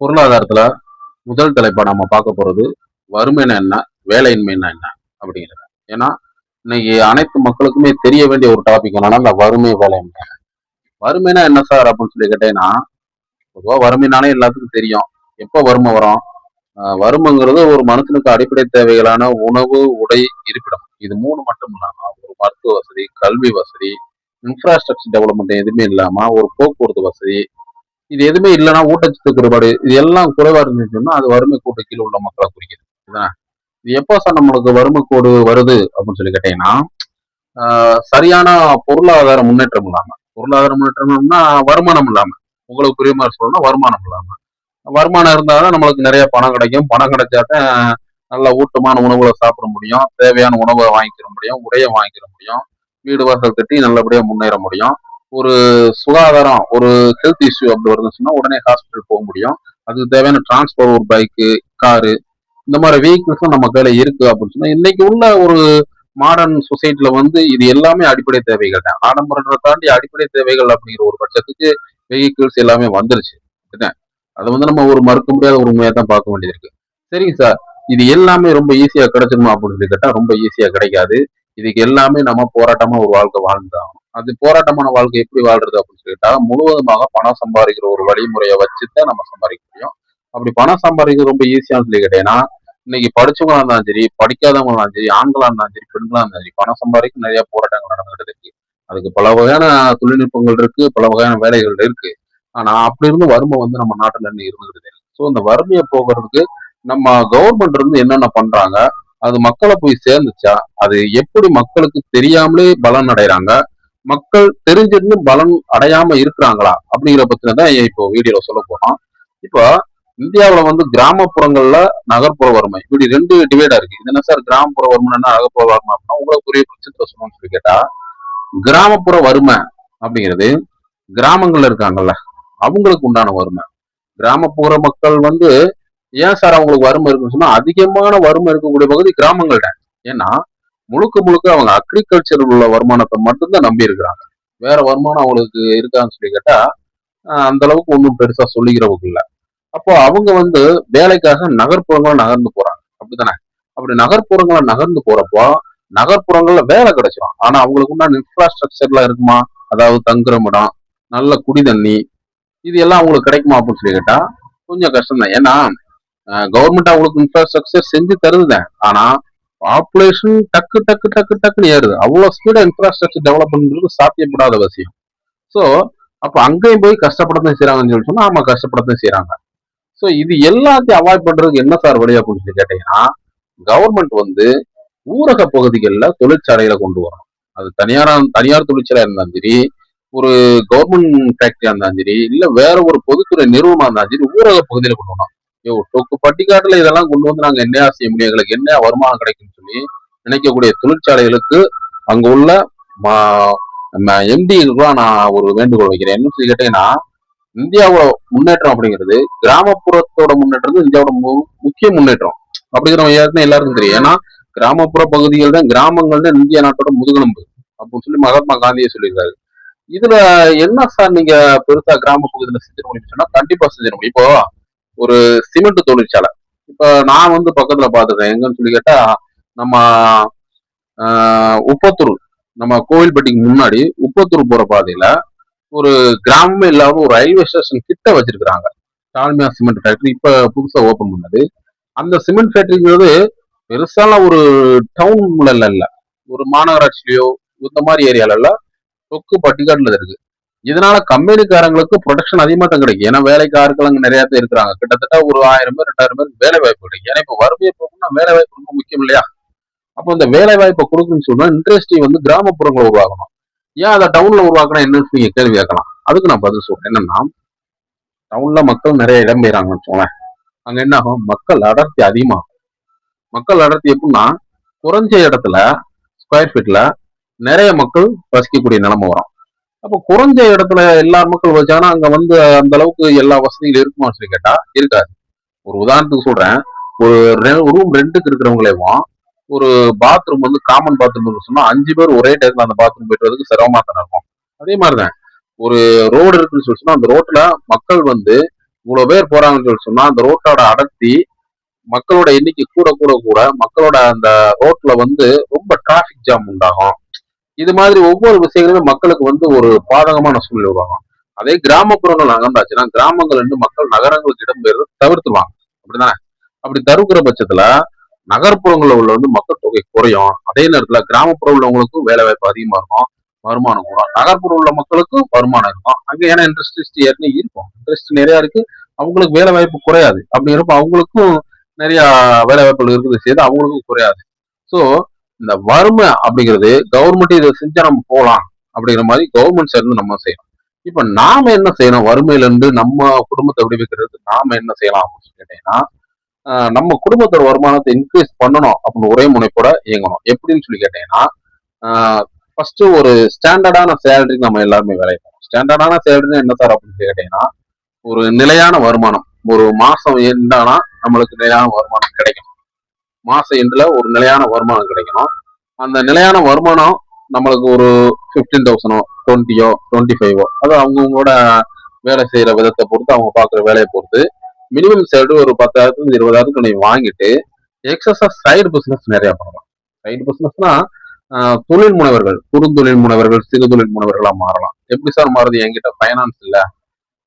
பொருளாதாரத்துல முதல் தலைப்பா நம்ம பார்க்க போறது வறுமைன்னா என்ன, வேலையின்மைன்னா என்ன அப்படிங்கிறது. ஏன்னா இன்னைக்கு அனைத்து மக்களுக்குமே தெரிய வேண்டிய ஒரு டாபிக் என்னன்னா இந்த வறுமை வேலையின்மை. வறுமைனா என்ன சார் அப்படின்னு சொல்லி கேட்டீங்கன்னா, பொதுவா வறுமைனாலே எல்லாத்துக்கும் தெரியும். எப்போ வறுமை வரும்? வறுமைங்கிறது ஒரு மனுஷனுக்கு அடிப்படை தேவைகளான உணவு, உடை, இருப்பிடம். இது மூணு மட்டும் இல்லாம ஒரு மருத்துவ வசதி, கல்வி வசதி, இன்ஃப்ராஸ்ட்ரக்சர் டெவலப்மெண்ட் எதுவுமே இல்லாம ஒரு போக்குவரத்து வசதி, இது எதுவுமே இல்லைன்னா ஊட்டச்சத்து குறைபாடு இது எல்லாம் குறைவா இருந்துச்சுன்னா அது வறுமை கோட்டு கீழே உள்ள மக்களை குறிக்குது. இதுதான். இது எப்போ சார் நம்மளுக்கு வறுமை கோடு வருது அப்படின்னு சொல்லி கேட்டீங்கன்னா, சரியான பொருளாதார முன்னேற்றம் இல்லாம, பொருளாதார முன்னேற்றம்னா வருமானம் இல்லாம, உங்களுக்கு புரிய மாதிரி சொல்லணும்னா வருமானம் இல்லாம, வருமானம் இருந்தாதான் நம்மளுக்கு நிறைய பணம் கிடைக்கும். பணம் கிடைச்சாதான் நல்ல ஊட்டமான உணவுகளை சாப்பிட முடியும், தேவையான உணவை வாங்கிக்கிற முடியும், உடையை வாங்கிக்கிற முடியும், வீடு வாசல் கட்டி நல்லபடியா முன்னேற முடியும். ஒரு சுகாதாரம், ஒரு ஹெல்த் இஷ்யூ அப்படி வருதுன்னா உடனே ஹாஸ்பிட்டல் போக முடியும். அதுக்கு தேவையான டிரான்ஸ்போர்ட், ஒரு பைக்கு, காரு, இந்த மாதிரி வெஹிக்கிள்ஸும் நம்ம கையில இருக்கு அப்படின்னு சொன்னா இன்னைக்கு உள்ள ஒரு மாடர்ன் சொசைட்டில இது எல்லாமே அடிப்படை தேவைகள் தான். ஆடம்பரத்தை தாண்டி அடிப்படை தேவைகள் அப்படிங்கிற ஒரு பட்சத்துக்கு வெஹிக்கிள்ஸ் எல்லாமே வந்துருச்சு. அதை நம்ம ஒரு மறுக்க முடியாத ஒரு உண்மையா தான் பார்க்க வேண்டியது இருக்கு. சரிங்க சார், இது எல்லாமே ரொம்ப ஈஸியா கிடைச்சிருமா அப்படின்னு சொல்லி கேட்டா ரொம்ப ஈஸியா கிடைக்காது. இதுக்கு எல்லாமே நம்ம போராட்டமா ஒரு வாழ்க்கை வாழ்ந்துதான். அது போராட்டமான வாழ்க்கை எப்படி வாழ்றது அப்படின்னு சொல்லிட்டா முழுவதுமாக பணம் சம்பாதிக்கிற ஒரு வழிமுறையை வச்சுதான் நம்ம சம்பாதிக்க முடியும். அப்படி பணம் சம்பாதிக்கிறது ரொம்ப ஈஸியான்னு சொல்லி கேட்டீங்கன்னா, இன்னைக்கு படிச்சவங்களா இருந்தாலும் சரி, படிக்காதவங்களா இருந்தாலும் சரி, ஆண்களா இருந்தாலும் சரி, பெண்களா இருந்தாலும் சரி, பணம் சம்பாதிக்க நிறைய போராட்டங்கள் நடந்துகிட்டு இருக்கு. அதுக்கு பல வகையான தொழில்நுட்பங்கள் இருக்கு, பல வகையான வேலைகள் இருக்கு. ஆனா அப்படி இருந்து வறுமை நம்ம நாட்டுல இருந்து இருந்துகிட்டு இருக்கு. ஸோ இந்த வறுமையை போக்குறதுக்கு நம்ம கவர்மெண்ட் இருந்து என்னென்ன பண்றாங்க, அது மக்களை போய் சேர்ந்துச்சா, அது எப்படி மக்களுக்கு தெரியாமலே பலன் அடைறாங்க, மக்கள் தெரிஞ்சிருந்து பலன் அடையாம இருக்கிறாங்களா அப்படிங்கிற பத்தின தான் இப்போ வீடியோல சொல்ல போறோம். இப்போ இந்தியாவுல கிராமப்புறங்கள்ல நகர்ப்புற வறுமை இப்படி ரெண்டு டிவைடா இருக்கு. இது என்ன சார் கிராமப்புற வறுமைன்னா நகர்ப்புற வறுமை அப்படின்னா உங்களுக்கு புரிய பட்சத்துல சொல்லணும்னு சொல்லி கேட்டா, கிராமப்புற வறுமை அப்படிங்கிறது கிராமங்கள்ல இருக்காங்கல்ல அவங்களுக்கு உண்டான வறுமை. கிராமப்புற மக்கள் ஏன் சார் அவங்களுக்கு வறுமை இருக்குன்னு சொன்னா அதிகமான வறுமை இருக்கக்கூடிய பகுதி கிராமங்கள் தான். ஏன்னா முழுக்க முழுக்க அவங்க அக்ரிகல்ச்சர் உள்ள வருமானத்தை மட்டும்தான் நம்பி இருக்கிறாங்க. வேற வருமானம் அவங்களுக்கு இருக்கான்னு சொல்லி கேட்டா அந்த அளவுக்கு ஒன்றும் பெருசா சொல்லிக்கிறவங்க இல்லை. அப்போ அவங்க வேலைக்காக நகர்ப்புறங்களை நகர்ந்து போறாங்க. அப்படித்தானே? அப்படி நகர்ப்புறங்களை நகர்ந்து போறப்போ நகர்ப்புறங்கள்ல வேலை கிடைச்சிடும். ஆனா அவங்களுக்கு உண்டான இன்ஃப்ராஸ்ட்ரக்சர்லாம் இருக்குமா? அதாவது தங்குற இடம், நல்ல குடி தண்ணி, இது எல்லாம் அவங்களுக்கு கிடைக்குமா அப்படின்னு சொல்லி கேட்டா கொஞ்சம் கஷ்டம் தான். ஏன்னா கவர்மெண்ட் அவங்களுக்கு இன்ஃப்ராஸ்ட்ரக்சர் செஞ்சு தருதுதான். ஆனா பாப்புலேஷன் டக்கு டக்கு டக்கு டக்குன்னு ஏறுது. அவ்வளவு ஸ்பீடா இன்ஃப்ராஸ்ட்ரக்சர் டெவலப் பண்றது சாத்தியப்படாத விஷயம். ஸோ அப்ப அங்கேயும் போய் கஷ்டப்படத்தான் செய்யறாங்கன்னு சொல்லி சொன்னா ஆமா கஷ்டப்படத்தான் செய்யறாங்க. ஸோ இது எல்லாத்தையும் அவாய்ட் பண்றதுக்கு என்ன சார் வழி அப்படின்னு சொல்லி கேட்டீங்கன்னா, கவர்மெண்ட் ஊரக பகுதிகளில் தொழிற்சாலைகளை கொண்டு வரணும். அது தனியார் தொழிற்சாலையா இருந்தாலும் சரி, ஒரு கவர்மெண்ட் ஃபேக்டரியா இருந்தாலும் சரி, இல்ல வேற ஒரு பொதுத்துறை நிறுவனமா இருந்தாலும் சரி, ஊரக பகுதியில கொண்டு வரணும். டொக்கு பட்டிக்காட்டுல இதெல்லாம் கொண்டு நாங்க என்ன செய்ய முடியும், எங்களுக்கு என்ன வருமானம் கிடைக்கும்னு சொல்லி நினைக்கக்கூடிய தொழிற்சாலைகளுக்கு அங்க உள்ள நம்ம எம்டிகளுக்குலாம் நான் ஒரு வேண்டுகோள் வைக்கிறேன். என்ன சொல்லி கேட்டீங்கன்னா, இந்தியாவோட முன்னேற்றம் அப்படிங்கிறது கிராமப்புறத்தோட முன்னேற்றம் இந்தியாவோட முக்கிய முன்னேற்றம் அப்படிங்கிற ஏற்கனவே எல்லாருக்கும் தெரியும். ஏன்னா கிராமப்புற பகுதிகள் தான், கிராமங்கள் தான் இந்திய நாட்டோட முதுகெலும்பு அப்படின்னு சொல்லி மகாத்மா காந்தியே சொல்லியிருக்காரு. இதுல என்ன சார் நீங்க பெருசா கிராம பகுதியில செஞ்சிட முடியும் சொன்னா கண்டிப்பா செஞ்சிட முடியும். இப்போ ஒரு சிமெண்ட் தொழிற்சாலை இப்ப நான் பக்கத்துல பாத்துருக்கேன். எங்கன்னு சொல்லி கேட்டா நம்ம உப்பத்தூர், நம்ம கோவில்பட்டிக்கு முன்னாடி உப்பத்தூர் போற பாதையில ஒரு கிராமமே இல்லாம ஒரு ரயில்வே ஸ்டேஷன் கிட்ட வச்சிருக்கிறாங்க. டால்மியா சிமெண்ட் ஃபேக்டரி இப்ப புதுசா ஓபன் பண்ணது. அந்த சிமெண்ட் ஃபேக்டரிங்கிறது பெருசாலாம் ஒரு டவுன்ல இல்ல, ஒரு மாநகராட்சியிலயோ இந்த மாதிரி ஏரியால தொக்கு பட்டிக்காட்டுல இருக்கு. இதனால கம்பெனிக்காரங்களுக்கு ப்ரொடக்ஷன் அதிகமா தான் கிடைக்கும். ஏன்னா வேலைக்கு ஆட்கள் அங்க நிறைய பேர் இருக்கிறாங்க. கிட்டத்தட்ட ஒரு 1000 பேர் 2000 பேருக்கு வேலை வாய்ப்பு கிடைக்கும். ஏன்னா இப்ப வறுமையை போகணும்னா வேலை வாய்ப்பு ரொம்ப முக்கியம் இல்லையா? அப்போ இந்த வேலை வாய்ப்பை கொடுக்குன்னு சொன்னா இண்டஸ்ட்ரி கிராமப்புறங்களை உருவாக்கணும். ஏன் அதை டவுன்ல உருவாக்கணும் என்னன்னு நீங்க கேள்வி கேட்கலாம். அதுக்கு நான் பதில் சொல்றேன். என்னன்னா டவுன்ல மக்கள் நிறைய இடம் பெயராங்கன்னு வச்சுக்கோங்களேன். அங்க என்ன ஆகும், மக்கள் அடர்த்தி அதிகமாகும். மக்கள் அடர்த்தி எப்படின்னா குறைஞ்ச இடத்துல ஸ்கொயர் ஃபீட்ல நிறைய மக்கள் வசிக்கக்கூடிய நிலைமை வரும். அப்போ குறைஞ்ச இடத்துல எல்லா மக்கள் வச்சாங்கன்னா அங்க அந்த அளவுக்கு எல்லா வசதிகளும் இருக்குமான்னு சொல்லி கேட்டா இருக்காது. ஒரு உதாரணத்துக்கு சொல்றேன், ஒரு ரூம் ரெண்டுக்கு இருக்கிறவங்களேவும் ஒரு பாத்ரூம் காமன் பாத்ரூம் சொன்னா 5 பேர் ஒரே டைம்ல அந்த பாத்ரூம் போயிட்டு வரதுக்கு சிரமமா தானே இருக்கும். அதே மாதிரிதான் ஒரு ரோடு இருக்குன்னு சொல்லி சொன்னா அந்த ரோட்ல மக்கள் இவ்வளவு பேர் போறாங்கன்னு சொல்லி சொன்னா அந்த ரோட்டோட அடர்த்தி, மக்களோட எண்ணிக்கை கூட கூட கூட மக்களோட அந்த ரோட்ல வந்து ரொம்ப டிராபிக் ஜாம் உண்டாகும். இது மாதிரி ஒவ்வொரு விஷயங்களுமே மக்களுக்கு வந்து ஒரு பாதகமான சூழ்நிலை உருவாகும். அதே கிராமப்புறங்கள் நகர்ந்தாச்சுன்னா கிராமங்கள் இருந்து மக்கள் நகரங்களுக்கு இடம்பெயர்ந்து தவிர்த்துருவாங்க. அப்படிதானே? அப்படி தவிர்க்கிற பட்சத்துல நகர்ப்புறங்களில் உள்ள வந்து மக்கள் தொகை குறையும். அதே நேரத்துல கிராமப்புறம் உள்ளவங்களுக்கும் வேலை வாய்ப்பு அதிகமா இருக்கும், வருமானம் கூடும். நகர்ப்புறம் உள்ள மக்களுக்கும் வருமானம் இருக்கும். அங்க ஏன்னா இண்டஸ்ட்ரீஸ் ஏற்கனவே இருக்கும், இண்டஸ்ட்ரி நிறைய இருக்கு, அவங்களுக்கு வேலை வாய்ப்பு குறையாது. அப்படிங்கிறப்ப அவங்களுக்கும் நிறைய வேலை வாய்ப்புகள் இருக்குது செய்து அவங்களுக்கும் குறையாது. ஸோ இந்த வறுமை அப்படிங்கிறது கவர்மெண்ட் இதை செஞ்சா நம்ம போகலாம் அப்படிங்கிற மாதிரி கவர்மெண்ட் சேர்ந்து நம்ம செய்யணும். இப்ப நாம என்ன செய்யணும், வறுமையில இருந்து நம்ம குடும்பத்தை விடுவிக்கிறதுக்கு நாம என்ன செய்யலாம் அப்படின்னு கேட்டீங்கன்னா, நம்ம குடும்பத்தோட வருமானத்தை இன்க்ரீஸ் பண்ணணும் அப்படின்னு ஒரே முனைப்போட இயங்கணும். எப்படின்னு சொல்லி கேட்டீங்கன்னா, ஃபர்ஸ்ட் ஒரு ஸ்டாண்டர்டான சேலரி நம்ம எல்லாருமே வேலை செய்யணும். ஸ்டாண்டர்டான சேலரி என்ன சார் அப்படின்னு கேட்டீங்கன்னா, ஒரு நிலையான வருமானம். ஒரு மாசம் எண்டானா நம்மளுக்கு நிலையான வருமானம் கிடைக்கும். மாச எண்டுல ஒரு நிலையான வருமானம் கிடைக்கணும். அந்த நிலையான வருமானம் நம்மளுக்கு ஒரு 15,000 20 25 அது அவங்கவுங்களோட வேலை செய்யற விதத்தை பொறுத்து, அவங்க பாக்குற வேலையை பொறுத்து மினிமம் சேலரி ஒரு 10,000 20,000 நீ வாங்கிட்டு எக்ஸஸா சைடு பிசினஸ் நிறைய பண்ணலாம். சைடு பிசினஸ்னா தொழில் முனைவர்கள், குறுந்தொழில் முனைவர்கள், சிறு தொழில் முனைவர்களா மாறலாம். எப்படி சார் மாறுது? என்கிட்ட ஃபைனான்ஸ் இல்ல,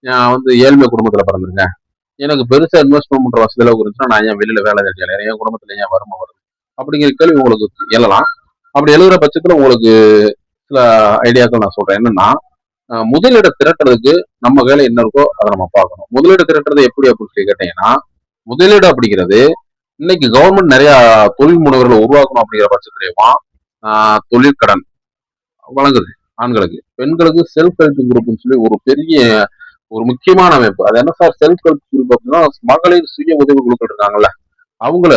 நான் வந்து ஏழ்மை குடும்பத்துல பிறந்திருக்கேன், எனக்கு பெருசா இன்வெஸ்ட்மெண்ட் பண்ற வசதி அளவுக்கு இருந்துச்சுன்னா நான் ஏன் வெளியில வேலை தேடி, என் குடும்பத்துல ஏன் வறுமை வருது அப்படிங்கிற கேள்வி உங்களுக்கு எழலாம். அப்படி எழுதுற பட்சத்துல உங்களுக்கு சில ஐடியாக்கள் நான் சொல்றேன். என்னன்னா, முதலீடு திரட்டுறதுக்கு நம்ம வேலை என்ன இருக்கோ அதை நம்ம பார்க்கணும். முதலீடு திரட்டுறது எப்படி அப்படின்னு சொல்லி கேட்டீங்கன்னா, முதலீடு அப்படிங்கிறது இன்னைக்கு கவர்மெண்ட் நிறைய தொழில் முனைவர்களை உருவாக்கணும் அப்படிங்கிற பட்சத்திலேயுமா தொழிற்கடன் வழங்குது. ஆண்களுக்கு, பெண்களுக்கு செல்ஃப் ஹெல்ப் குரூப்னு சொல்லி ஒரு பெரிய ஒரு முக்கியமான அமைப்பு. அது என்ன சார் செல்ஃப் ஹெல்ப் குரூப் அப்படின்னா, மகளிர் சுய உதவி குழுக்கள் இருக்காங்கல்ல, அவங்கள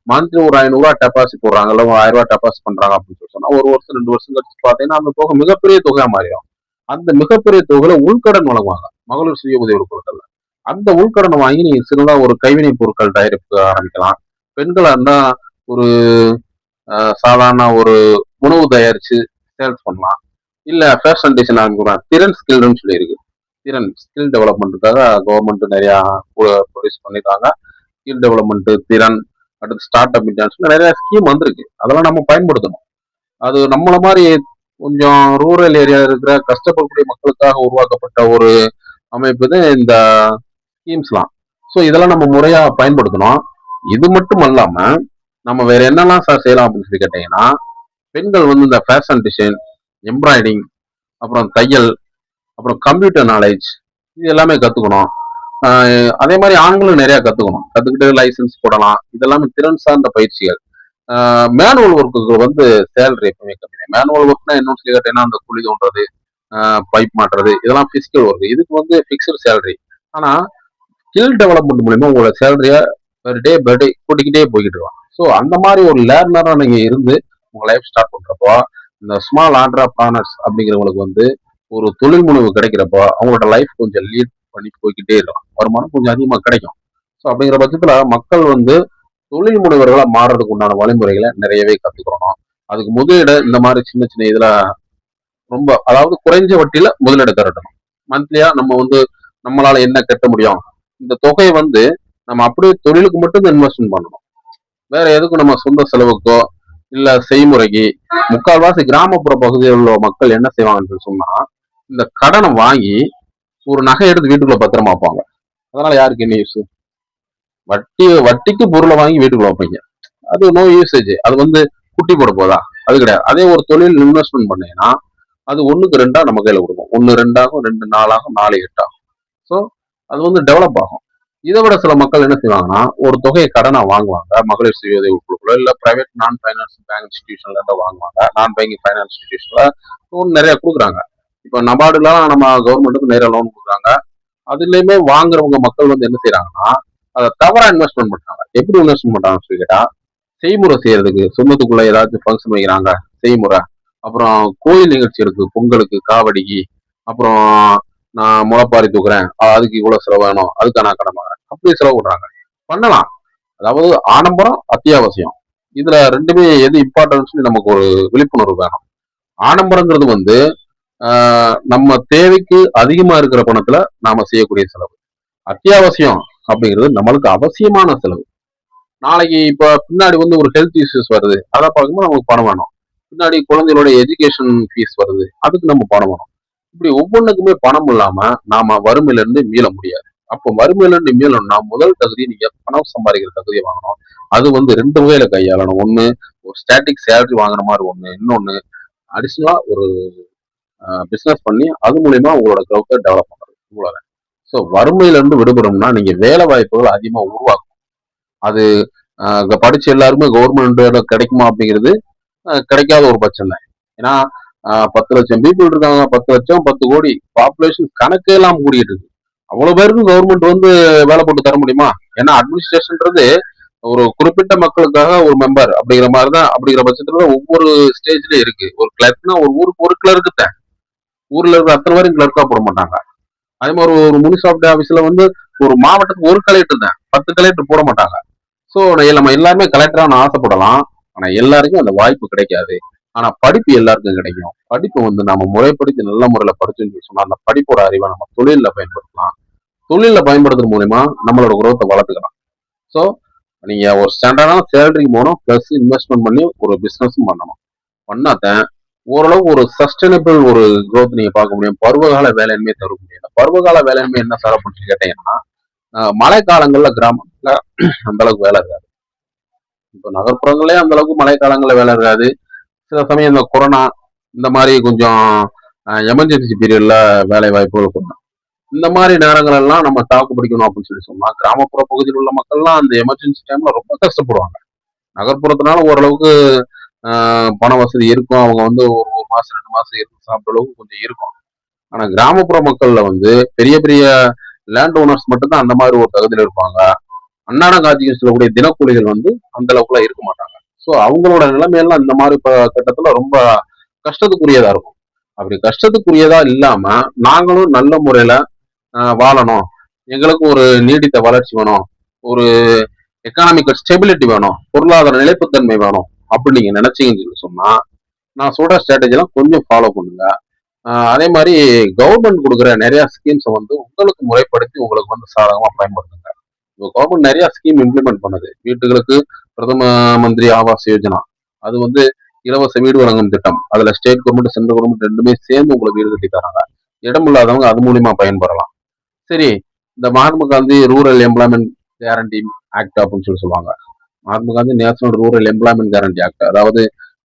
மந்த்லி ஒரு 500 டெபாசிட் போடுறாங்க, இல்ல 1000 டெபாசிட் பண்றாங்க அப்படின்னு சொல்லி சொன்னா ஒரு வருஷம் 2 வருஷம் கழிச்சு பாத்தீங்கன்னா அந்த தொகை மிகப்பெரிய தொகையா மாறிடும். அந்த மிகப்பெரிய தொகையில உள்கடன் வழங்குவாங்க மகளிர் சுய உதவி குழுக்கள்ல. அந்த உள்கடன் வாங்கி நீங்க சின்னதா ஒரு கைவினை பொருட்கள் தயாரிப்பு ஆரம்பிக்கலாம். பெண்களா இருந்தா ஒரு சாதாரண ஒரு உணவு தயாரிச்சு சேல்ஸ் பண்ணலாம். இல்ல ஃபேஷன் டிசைன் ஆரம்பிக்கலாம். திறன் ஸ்கில்னு சொல்லி இருக்கு. திறன் ஸ்கில் டெவலப்மெண்ட்டுக்காக கவர்மெண்ட் நிறைய ப்ரொடியூஸ் பண்ணிருக்காங்க. ஸ்கில் டெவலப்மெண்ட், திறன், அடுத்து ஸ்டார்ட் அப் இந்தியான்னு சொல்லி நிறைய ஸ்கீம் வந்திருக்கு. அதெல்லாம் நம்ம பயன்படுத்தணும். அது நம்மள மாதிரி கொஞ்சம் ரூரல் ஏரியா இருக்கிற கஷ்டப்படக்கூடிய மக்களுக்காக உருவாக்கப்பட்ட ஒரு அமைப்பு தான் இந்த ஸ்கீம்ஸ்லாம். ஸோ இதெல்லாம் நம்ம முறையா பயன்படுத்தணும். இது மட்டும் அல்லாம நம்ம வேற என்னெல்லாம் சார் செய்யலாம் அப்படின்னு சொல்லி கேட்டீங்கன்னா, பெண்கள் வந்து இந்த ஃபேஷன் டிசைன், எம்ப்ராய்டிங், அப்புறம் தையல், அப்புறம் கம்ப்யூட்டர் நாலேஜ், இது எல்லாமே கத்துக்கணும். அதே மாதிரி ஆண்களும் நிறைய கத்துக்கணும். கத்துக்கிட்டு லைசன்ஸ் போடலாம். இதெல்லாமே திறன் சார்ந்த பயிற்சிகள். மேனுவல் ஒர்க்குக்கு வந்து சேலரி எப்பவுமே கம்மி. மேனுவல் ஒர்க்னா என்னன்னு சொல்லி கேட்டீங்கன்னா, அந்த குழி தோன்றது, பைப் மாட்டுறது, இதெல்லாம் பிசிக்கல் ஒர்க். இதுக்கு வந்து பிக்சட் சேலரி. ஆனா ஸ்கில் டெவலப்மெண்ட் மூலியமா உங்களோட சேலரிய பெர் டே கூட்டிக்கிட்டே போய்கிட்டு இருக்கலாம். ஸோ அந்த மாதிரி ஒரு லேர்னரா நீங்க இருந்து உங்க லைஃப் ஸ்டார்ட் பண்றப்போ, இந்த ஸ்மால் ஆண்டர்பிரனர்ஸ் அப்படிங்கிறவங்களுக்கு வந்து ஒரு தொழில் முனைவு கிடைக்கிறப்போ அவங்களோட லைஃப் கொஞ்சம் லீட் பண்ணி போய்கிட்டே இருக்கலாம். வருமானம் கொஞ்சம் அதிகமா கிடைக்கும். ஸோ அப்படிங்கிற பட்சத்துல மக்கள் வந்து தொழில் முனைவர்களா மாறுறதுக்கு உண்டான வழிமுறைகளை நிறையவே கத்துக்கிறோம். அதுக்கு முதலீடு இந்த மாதிரி சின்ன சின்ன இதுல ரொம்ப, அதாவது குறைஞ்ச வட்டியில முதலீடு திரட்டணும். மந்த்லியா நம்ம வந்து நம்மளால என்ன கட்ட முடியும், இந்த தொகையை வந்து நம்ம அப்படியே தொழிலுக்கு மட்டும் இன்வெஸ்ட்மெண்ட் பண்ணணும். வேற எதுக்கும் நம்ம சொந்த செலவுக்கோ இல்ல செய்முறைக்கு, முக்கால்வாசி கிராமப்புற பகுதியில் உள்ள மக்கள் என்ன செய்வாங்கன்னு சொன்னா, இந்த கடனை வாங்கி ஒரு நகை எடுத்து வீட்டுக்குள்ள பத்திரமா வைப்பாங்க. அதனால யாருக்கு என்ன யூஸ்? வட்டிக்கு பொருளை வாங்கி வீட்டுக்குள்ள வைப்பீங்க, அது நோ யூசேஜ். அது வந்து குட்டி போட போதா? அது கிடையாது. அதே ஒரு தொழில் இன்வெஸ்ட்மெண்ட் பண்ணீங்கன்னா அது 1க்கு 2 நம்ம கையில கொடுக்கும். 1 2 ஆகும், 2 4 ஆகும், 4 8 ஆகும். ஸோ அது வந்து டெவலப் ஆகும். இதை விட சில மக்கள் என்ன செய்வாங்கன்னா, ஒரு தொகையை கடனா வாங்குவாங்க. மகளிர் சுய உதவி குழுக்களோ இல்ல பிரைவேட் நான் பைனான்ஸ் பேங்க் இன்ஸ்டிடியூஷன்ல இருந்து வாங்குவாங்க. நான் பேங்கிங் ஃபைனான்ஸ் இன்ஸ்டிடியூஷன்ல லோன் நிறைய கொடுக்குறாங்க. இப்போ நபார்டுலாம் நம்ம கவர்மெண்ட்டுக்கு நிறைய லோன் கொடுக்குறாங்க. அதுலயுமே வாங்குறவங்க மக்கள் வந்து என்ன செய்யறாங்கன்னா, அதை தவறா இன்வெஸ்ட்மெண்ட் பண்றாங்க. எப்படி இன்வெஸ்ட்மெண்ட் பண்றாங்கன்னு சொல்லி கேட்டா, செய்முறை செய்யறதுக்கு சொந்தத்துக்குள்ள ஏதாச்சும் ஃபங்க்ஷன் வைக்கிறாங்க, செய்முறை. அப்புறம் கோயில் நிகழ்ச்சி இருக்கு, பொங்கலுக்கு, காவடிக்கு, அப்புறம் நான் முளைப்பாரி தூக்குறேன், அதுக்கு இவ்வளவு செலவு வேணும், அதுக்கு நான் கடன் வாங்குறேன், அப்படி செலவு பண்றாங்க. பண்ணலாம். அதாவது ஆடம்பரம் அத்தியாவசியம். இதுல ரெண்டுமே எது இம்பார்ட்டன்ஸ் நமக்கு ஒரு விழிப்புணர்வு வேணும். ஆடம்பரங்கிறது வந்து நம்ம தேவைக்கு அதிகமா இருக்கிற பணத்துல நாம செய்யக்கூடிய செலவு. அத்தியாவசியம் அப்படிங்கிறது நம்மளுக்கு அவசியமான செலவு. நாளைக்கு இப்ப பின்னாடி ஒரு ஹெல்த் இஷ்யூஸ் வருது, அதை பார்க்கும்போது நமக்கு பணம் வேணும். பின்னாடி குழந்தைகளோட எஜுகேஷன் ஃபீஸ் வருது, அதுக்கு நம்ம பணம் வேணும். இப்படி ஒவ்வொன்றுக்குமே பணம் இல்லாம நாம வறுமையில இருந்து மீள முடியாது. அப்போ வறுமையில இருந்து மீளணும்னா முதல் தகுதி நீங்க பணம் சம்பாதிக்கிற தகுதியை வாங்கணும். அது ரெண்டு வகையில கையாளணும். ஒண்ணு, ஒரு ஸ்டாட்டிக் சேலரி வாங்குற மாதிரி ஒண்ணு. இன்னொன்னு, அடிஷனலா ஒரு பிசினஸ் பண்ணி அது மூலியமா உங்களோட growth டெவலப் பண்றது. இவ்வளவுதான். ஸோ வறுமையில இருந்து விடுபடணும்னா நீங்க வேலை வாய்ப்புகள் அதிகமா உருவாக்கணும். அது படிச்ச எல்லாருமே கவர்மெண்ட் வேலை கிடைக்குமா அப்படிங்கிறது கிடைக்காத ஒரு பட்சம் தான். ஏன்னா 10 லட்சம் பீப்புள் இருக்காங்க, 10 லட்சம் 10 கோடி பாப்புலேஷன் கணக்கே எல்லாம் கூடிட்டு இருக்கு. அவ்வளவு பேருக்கும் கவர்மெண்ட் வேலை போட்டு தர முடியுமா? ஏன்னா அட்மினிஸ்ட்ரேஷன்ன்றது ஒரு குறிப்பிட்ட மக்களுக்காக ஒரு மெம்பர் அப்படிங்கிற மாதிரி தான். அப்படிங்கிற பட்சத்துல ஒவ்வொரு ஸ்டேஜ்லயும் இருக்கு. ஒரு கிளர்க்னா ஒரு ஊருக்கு ஒரு கிளர்க்கு தான். ஊர்ல இருக்க அத்தனை பேரும் கிளர்க்கா போட மாட்டாங்க. அதே மாதிரி ஒரு முனிசிபாலிட்டி ஆபீஸ்ல ஒரு மாவட்டத்துக்கு ஒரு கலெக்டர் தான், 10 கலெக்டர் போட மாட்டாங்க. ஸோ நம்ம எல்லாருமே கலெக்டரான ஆசைப்படலாம். ஆனா எல்லாருக்கும் அந்த வாய்ப்பு கிடைக்காது. ஆனா படிப்பு எல்லாருக்கும் கிடைக்கும். படிப்பு நம்ம முறைப்படுத்தி நல்ல முறையில படிச்சுன்னு சொன்னா அந்த படிப்போட அறிவை நம்ம தொழில பயன்படுத்தலாம். தொழில பயன்படுத்துறது மூலியமா நம்மளோட குரோத்தை வளர்த்துக்கலாம். ஸோ நீங்க ஒரு ஸ்டாண்டர்டான சேலரிக்கு போகணும், பிளஸ் இன்வெஸ்ட்மெண்ட் பண்ணி ஒரு பிசினஸும் பண்ணணும். பண்ணாதான் ஓரளவு ஒரு சஸ்டைனபிள் ஒரு growth நீங்க பார்க்க முடியும். பருவகால வேலையின்மை தவிர்க்க முடியும். பருவகால வேலையின்மை என்ன சார் அப்படின்னு கேட்டீங்கன்னா, மழை காலங்கள்ல கிராமத்துல அந்த அளவுக்கு வேலை இருக்காது. இப்போ நகர்ப்புறங்களே அந்த அளவுக்கு மழை காலங்கள்ல வேலை இருக்காது. சில சமயம் இந்த கொரோனா இந்த மாதிரி கொஞ்சம் எமர்ஜென்சி பீரியட்ல வேலை வாய்ப்புகள் கொடுக்கும். இந்த மாதிரி நேரங்கள் எல்லாம் நம்ம தாக்கு பிடிக்கணும் அப்படின்னு சொன்னா கிராமப்புற பகுதியில் உள்ள மக்கள்லாம் அந்த எமர்ஜென்சி டைம்ல ரொம்ப கஷ்டப்படுவாங்க. நகர்ப்புறத்தினால ஓரளவுக்கு பண வசதி இருக்கும். அவங்க ஒரு மாசம் 2 மாசம் இருந்து சாப்பிட்ட அளவுக்கு கொஞ்சம் இருக்கும். ஆனா கிராமப்புற மக்கள்ல பெரிய பெரிய லேண்ட் ஓனர்ஸ் மட்டும்தான் அந்த மாதிரி ஒரு தகுதியில இருப்பாங்க. அன்னாடம் காட்சிக்கு சொல்லக்கூடிய தினக்கூலிகள் அந்த அளவுக்குலாம் இருக்க மாட்டாங்க. ஸோ அவங்களோட நிலைமையெல்லாம் இந்த மாதிரி கட்டத்துல ரொம்ப கஷ்டத்துக்குரியதா இருக்கும். அப்படி கஷ்டத்துக்குரியதா இல்லாம நாங்களும் நல்ல முறையில வாழணும், எங்களுக்கு ஒரு நீடித்த வளர்ச்சி வேணும், ஒரு எக்கனாமிக்கல் ஸ்டெபிலிட்டி வேணும், பொருளாதார நிலைப்புத்தன்மை வேணும் அப்படின்னு நீங்க நினைச்சீங்கன்னு சொன்னா நான் சொல்ற ஸ்ட்ராட்டஜி எல்லாம் கொஞ்சம் ஃபாலோ பண்ணுங்க. அதே மாதிரி கவர்மெண்ட் கொடுக்குற நிறைய ஸ்கீம்ஸை உங்களுக்கு முறைப்படுத்தி உங்களுக்கு சாதகமா பயன்படுத்துங்க. இப்போ கவர்மெண்ட் நிறைய ஸ்கீம் இம்ப்ளிமெண்ட் பண்ணுது. வீட்டுகளுக்கு பிரதம மந்திரி ஆவாஸ் யோஜனா, அது இலவச வீடு வழங்கும் திட்டம். அதுல ஸ்டேட் கவர்மெண்ட் சென்ட்ரல் கவர்மெண்ட் ரெண்டுமே சேர்ந்து உங்களுக்கு வீடு கட்டி தராங்க. இடம் இல்லாதவங்க அது மூலியமா பயன்பெறலாம். சரி, இந்த Mahatma Gandhi rural employment guarantee act அப்படின்னு சொல்லுவாங்க. Mahatma Gandhi national rural employment guarantee act, அதாவது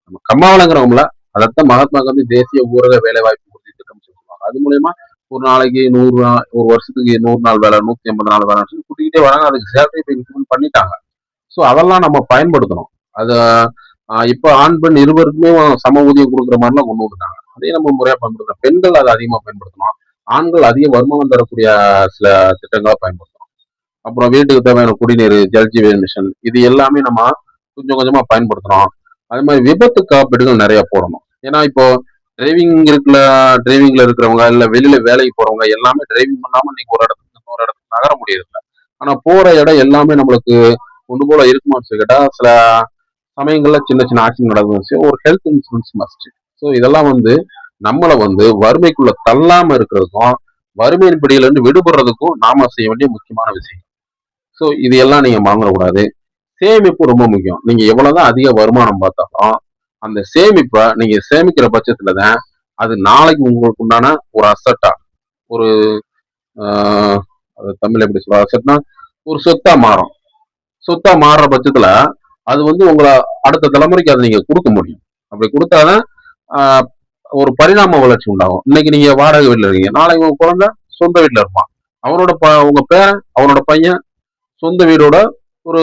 நம்ம கம்மாவளங்கிறவங்கள அதைத்தான் மகாத்மா காந்தி தேசிய ஊரக வேலைவாய்ப்பு உறுதி திட்டம் சொல்லுவாங்க. அது மூலியமா ஒரு நாளைக்கு 100 ஒரு வருஷத்துக்கு 100 நாள் வேலை, 150 நாள் வேலை சொல்லி கூட்டிக்கிட்டே வராங்க. அதுக்கு சேலரி இன்க்ரிமெண்ட் பண்ணிட்டாங்க. ஸோ அதெல்லாம் நம்ம பயன்படுத்தணும். அத இப்போ ஆண் பெண் இருவருக்குமே சம ஊதியம் கொடுக்குற மாதிரிலாம் கொண்டு வந்துட்டாங்க. அதையும் நம்ம முறையா பயன்படுத்தணும். பெண்கள் அதை அதிகமா பயன்படுத்தணும். ஆண்கள் அதிக வருமானம் தரக்கூடிய சில திட்டங்களை பயன்படுத்தணும். அப்புறம் வீட்டுக்கு தேவையான குடிநீர், ஜல் ஜீவன் மிஷன், இது எல்லாமே நம்ம கொஞ்சம் கொஞ்சமா பயன்படுத்தணும். அது மாதிரி விபத்து காப்பீடுகள் நிறைய போடணும். ஏன்னா இப்போ டிரைவிங்ல இருக்கிறவங்க இல்ல வெளியில வேலைக்கு போறவங்க எல்லாமே டிரைவிங் பண்ணாம இன்னைக்கு ஒரு இடத்துக்கு இன்னொரு இடத்துக்கு நகர முடியல. ஆனா போற இடம் எல்லாமே நம்மளுக்கு ஒன்று போல இருக்குமான்னு கேட்டா சில சமயங்கள்ல சின்ன சின்ன ஆக்சிடென்ட் நடக்கும். ஒரு ஹெல்த் இன்சூரன்ஸ் மஸ்ட். ஸோ இதெல்லாம் நம்மளை வறுமைக்குள்ள தள்ளாம இருக்கிறதுக்கும் வறுமையின் பிடியில இருந்து விடுபடுறதுக்கும் நாம செய்ய வேண்டிய முக்கியமான விஷயம். ஸோ இது எல்லாம் நீங்க மறந்துடக்கூடாது. சேமிப்பு ரொம்ப முக்கியம். நீங்க எவ்வளவுதான் அதிக வருமானம் பார்த்தாலும் அந்த சேமிப்பை நீங்க சேமிக்கிற பட்சத்துலதான் அது நாளைக்கு உங்களுக்கு உண்டான ஒரு அசட்டா, ஒரு தமிழ் எப்படி சொல்ற அசட்னா ஒரு சொத்தா மாறும். சொத்தா மாறுற பட்சத்துல அது உங்களை அடுத்த தலைமுறைக்கு அதை நீங்க கொடுக்க முடியும். அப்படி கொடுத்தாதான் ஆஹ் ஒரு பரிணாம வளர்ச்சி உண்டாகும். இன்னைக்கு நீங்க வாடகை வீட்டுல இருக்கீங்க, நாளைக்கு உங்க குழந்தை சொந்த வீட்டுல இருப்பான். அவனோட உங்க பேரன் அவனோட பையன் சொந்த வீடோட ஒரு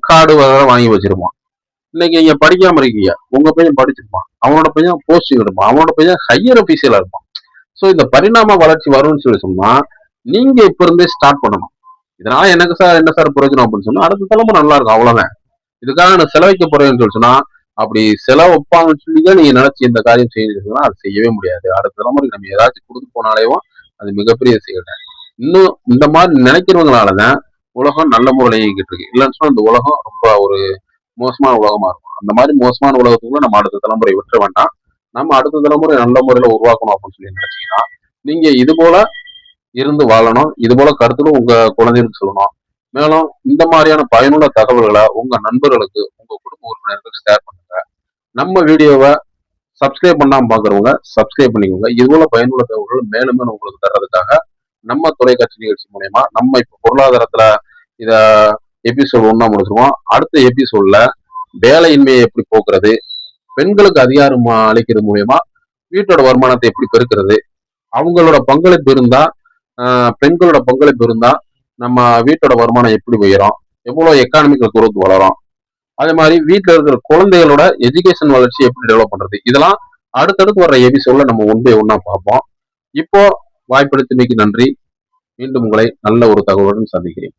காடு வகை வாங்கி வச்சிருப்பான். இன்னைக்கு நீங்க படிக்காம இருக்கீங்க, உங்க பையன் படிச்சிருப்பான், அவனோட பையன் போஸ்டிங் எடுப்பான், அவனோட பையன் ஹையர் அபிஷியலா இருப்பான். ஸோ இந்த பரிணாம வளர்ச்சி வரும்னு சொன்னா நீங்க இப்ப இருந்தே ஸ்டார்ட் பண்ணணும். இதனால எனக்கு சார் என்ன சார் பிரயோஜனம் அப்படின்னு சொன்னா அடுத்த தலைமுறை நல்லா இருக்கும், அவ்வளவுதான். இதுக்காக நான் செலவைக்க போறேன்னு சொன்னா அப்படி செலவு வைப்பாங்கன்னு சொல்லிதான் நீங்க நினைச்சு இந்த காரியம் செய்யணும்னா அது செய்யவே முடியாது. அடுத்த தலைமுறைக்கு நம்ம ஏதாச்சும் கொடுத்து போனாலேயும் அது மிகப்பெரிய செயல். இன்னும் இந்த மாதிரி நினைக்கிறவங்களாலதான் உலகம் நல்ல முறையில் இயங்கிட்டு இருக்கு. இல்லைன்னு சொன்னா இந்த உலகம் ரொம்ப ஒரு மோசமான உலகமா இருக்கும். அந்த மாதிரி மோசமான உலகத்துக்குள்ள நம்ம அடுத்த தலைமுறை விட்டுற வேண்டாம். நம்ம அடுத்த தலைமுறை நல்ல முறையில உருவாக்கணும் அப்படின்னு சொல்லி நினைச்சீங்கன்னா நீங்க இது போல இருந்து வாழணும். இது போல கருத்துக்களும் உங்க குழந்தைகளுக்கு சொல்லணும். மேலும் இந்த மாதிரியான பயனுள்ள தகவல்களை உங்க நண்பர்களுக்கு, உங்க குடும்ப உறுப்பினர்களுக்கு ஷேர் பண்ணுங்க. நம்ம வீடியோவை சப்ஸ்கிரைப் பண்ணாம பாக்குறவங்க சப்ஸ்கிரைப் பண்ணிக்கோங்க. இது போல பயனுள்ள தகவல்கள் மேலும் மேலும் உங்களுக்கு தர்றதுக்காக நம்ம தொலைக்காட்சி நிகழ்ச்சி மூலயமா நம்ம இப்ப பொருளாதாரத்துல இத எபிசோட் 1 முடிச்சிருவோம். அடுத்த எபிசோட்ல வேலையின்மையை எப்படி போக்குறது, பெண்களுக்கு அதிகாரம் அளிக்கிறது மூலியமா வீட்டோட வருமானத்தை எப்படி பெருக்கிறது, அவங்களோட பங்களிப்பு இருந்தா பெண்களோட பங்களிப்பு இருந்தா நம்ம வீட்டோட வருமானம் எப்படி உயரும், எவ்வளவு எக்கானமிக்கல் குரோத் வளரும், அதே மாதிரி வீட்டுல இருக்கிற குழந்தைகளோட எஜுகேஷன் வளர்ச்சி எப்படி டெவலப் பண்றது, இதெல்லாம் அடுத்தடுத்து வர்ற எபிசோட்ல நம்ம ஒன் பை ஒன்னா பார்ப்போம். இப்போ வாய்ப்பளித்தமைக்கு நன்றி. மீண்டும் உங்களை நல்ல ஒரு தகவலுடன் சந்திக்கிறேன்.